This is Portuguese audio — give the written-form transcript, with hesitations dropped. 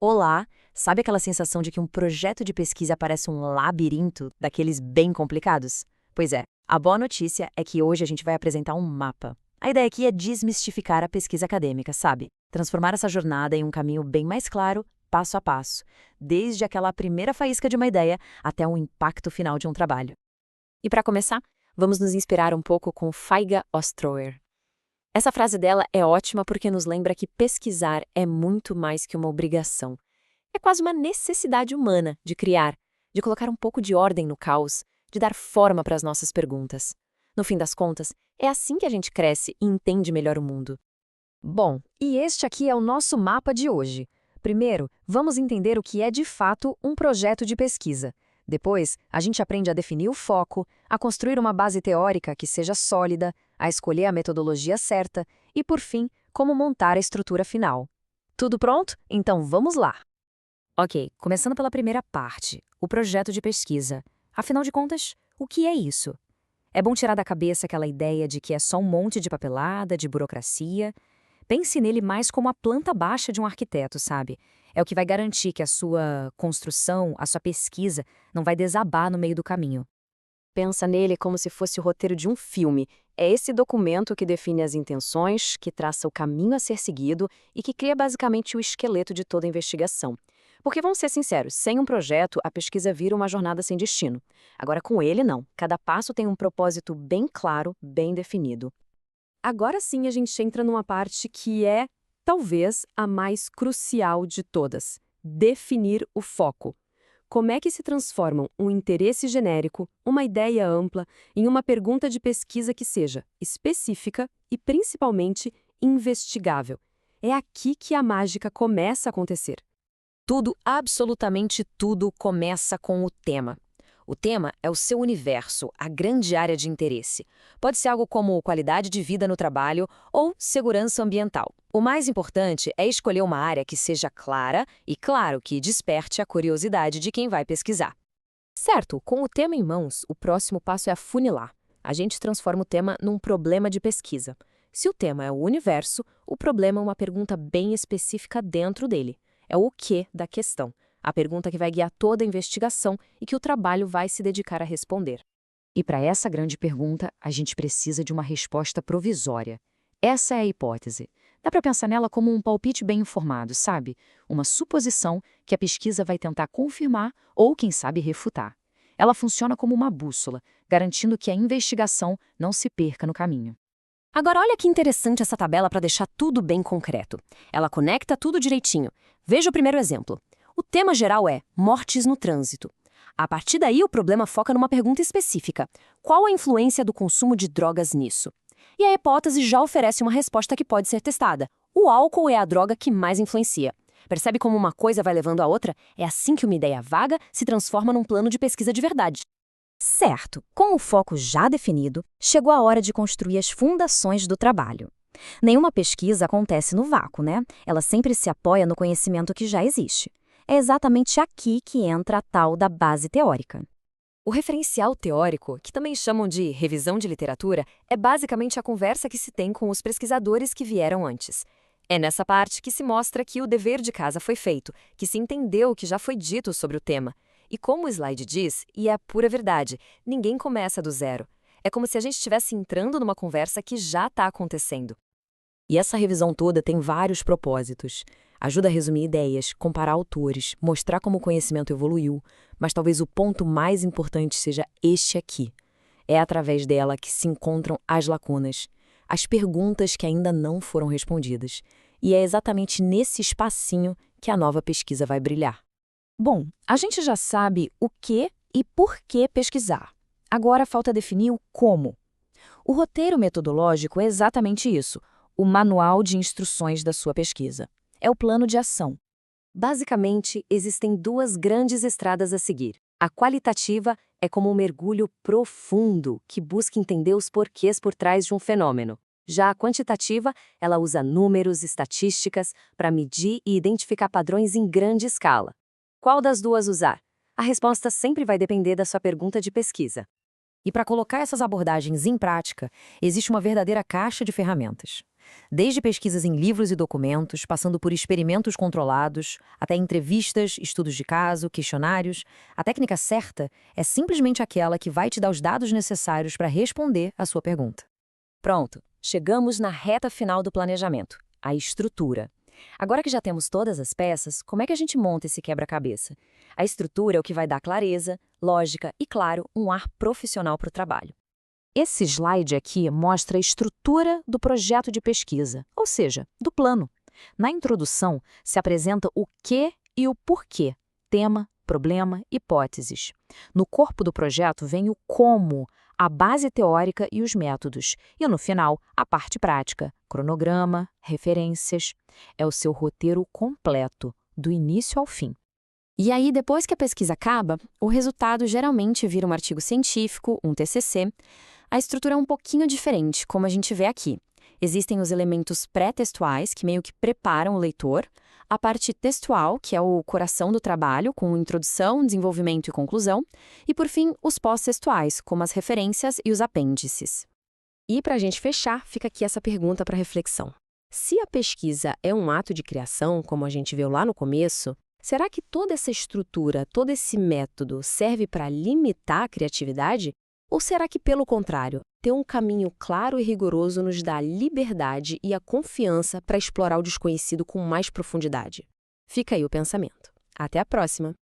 Olá! Sabe aquela sensação de que um projeto de pesquisa parece um labirinto, daqueles bem complicados? Pois é, a boa notícia é que hoje a gente vai apresentar um mapa. A ideia aqui é desmistificar a pesquisa acadêmica, sabe? Transformar essa jornada em um caminho bem mais claro, passo a passo, desde aquela primeira faísca de uma ideia até o impacto final de um trabalho. E para começar, vamos nos inspirar um pouco com Faiga Ostrower. Essa frase dela é ótima porque nos lembra que pesquisar é muito mais que uma obrigação. É quase uma necessidade humana de criar, de colocar um pouco de ordem no caos, de dar forma para as nossas perguntas. No fim das contas, é assim que a gente cresce e entende melhor o mundo. Bom, e este aqui é o nosso mapa de hoje. Primeiro, vamos entender o que é de fato um projeto de pesquisa. Depois, a gente aprende a definir o foco, a construir uma base teórica que seja sólida, a escolher a metodologia certa e, por fim, como montar a estrutura final. Tudo pronto? Então vamos lá! Ok, começando pela primeira parte, o projeto de pesquisa. Afinal de contas, o que é isso? É bom tirar da cabeça aquela ideia de que é só um monte de papelada, de burocracia. Pense nele mais como a planta baixa de um arquiteto, sabe? É o que vai garantir que a sua construção, a sua pesquisa, não vai desabar no meio do caminho. Pensa nele como se fosse o roteiro de um filme. É esse documento que define as intenções, que traça o caminho a ser seguido e que cria basicamente o esqueleto de toda a investigação. Porque, vamos ser sinceros, sem um projeto, a pesquisa vira uma jornada sem destino. Agora, com ele, não. Cada passo tem um propósito bem claro, bem definido. Agora sim a gente entra numa parte que é, talvez, a mais crucial de todas: definir o foco. Como é que se transformam um interesse genérico, uma ideia ampla, em uma pergunta de pesquisa que seja específica e, principalmente, investigável? É aqui que a mágica começa a acontecer. Tudo, absolutamente tudo, começa com o tema. O tema é o seu universo, a grande área de interesse. Pode ser algo como qualidade de vida no trabalho ou segurança ambiental. O mais importante é escolher uma área que seja clara e, claro, que desperte a curiosidade de quem vai pesquisar. Certo, com o tema em mãos, o próximo passo é afunilar. A gente transforma o tema num problema de pesquisa. Se o tema é o universo, o problema é uma pergunta bem específica dentro dele. É o quê da questão. A pergunta que vai guiar toda a investigação e que o trabalho vai se dedicar a responder. E para essa grande pergunta, a gente precisa de uma resposta provisória. Essa é a hipótese. Dá para pensar nela como um palpite bem informado, sabe? Uma suposição que a pesquisa vai tentar confirmar ou, quem sabe, refutar. Ela funciona como uma bússola, garantindo que a investigação não se perca no caminho. Agora, olha que interessante essa tabela para deixar tudo bem concreto. Ela conecta tudo direitinho. Veja o primeiro exemplo. O tema geral é mortes no trânsito. A partir daí, o problema foca numa pergunta específica: qual a influência do consumo de drogas nisso? E a hipótese já oferece uma resposta que pode ser testada. O álcool é a droga que mais influencia. Percebe como uma coisa vai levando a outra? É assim que uma ideia vaga se transforma num plano de pesquisa de verdade. Certo, com o foco já definido, chegou a hora de construir as fundações do trabalho. Nenhuma pesquisa acontece no vácuo, né? Ela sempre se apoia no conhecimento que já existe. É exatamente aqui que entra a tal da base teórica. O referencial teórico, que também chamam de revisão de literatura, é basicamente a conversa que se tem com os pesquisadores que vieram antes. É nessa parte que se mostra que o dever de casa foi feito, que se entendeu o que já foi dito sobre o tema. E como o slide diz, e é a pura verdade, ninguém começa do zero. É como se a gente estivesse entrando numa conversa que já está acontecendo. E essa revisão toda tem vários propósitos. Ajuda a resumir ideias, comparar autores, mostrar como o conhecimento evoluiu, mas talvez o ponto mais importante seja este aqui. É através dela que se encontram as lacunas, as perguntas que ainda não foram respondidas. E é exatamente nesse espacinho que a nova pesquisa vai brilhar. Bom, a gente já sabe o que e por que pesquisar. Agora falta definir o como. O roteiro metodológico é exatamente isso, o manual de instruções da sua pesquisa. É o plano de ação. Basicamente, existem duas grandes estradas a seguir. A qualitativa é como um mergulho profundo que busca entender os porquês por trás de um fenômeno. Já a quantitativa, ela usa números, estatísticas, para medir e identificar padrões em grande escala. Qual das duas usar? A resposta sempre vai depender da sua pergunta de pesquisa. E para colocar essas abordagens em prática, existe uma verdadeira caixa de ferramentas. Desde pesquisas em livros e documentos, passando por experimentos controlados, até entrevistas, estudos de caso, questionários, a técnica certa é simplesmente aquela que vai te dar os dados necessários para responder à sua pergunta. Pronto, chegamos na reta final do planejamento, a estrutura. Agora que já temos todas as peças, como é que a gente monta esse quebra-cabeça? A estrutura é o que vai dar clareza, lógica e, claro, um ar profissional para o trabalho. Esse slide aqui mostra a estrutura do projeto de pesquisa, ou seja, do plano. Na introdução, se apresenta o que e o porquê, tema, problema, hipóteses. No corpo do projeto vem o como, a base teórica e os métodos. E no final, a parte prática, cronograma, referências. É o seu roteiro completo, do início ao fim. E aí, depois que a pesquisa acaba, o resultado geralmente vira um artigo científico, um TCC. A estrutura é um pouquinho diferente, como a gente vê aqui. Existem os elementos pré-textuais, que meio que preparam o leitor, a parte textual, que é o coração do trabalho, com introdução, desenvolvimento e conclusão, e, por fim, os pós-textuais, como as referências e os apêndices. E, para a gente fechar, fica aqui essa pergunta para reflexão. Se a pesquisa é um ato de criação, como a gente viu lá no começo, será que toda essa estrutura, todo esse método serve para limitar a criatividade? Ou será que, pelo contrário, ter um caminho claro e rigoroso nos dá a liberdade e a confiança para explorar o desconhecido com mais profundidade? Fica aí o pensamento. Até a próxima!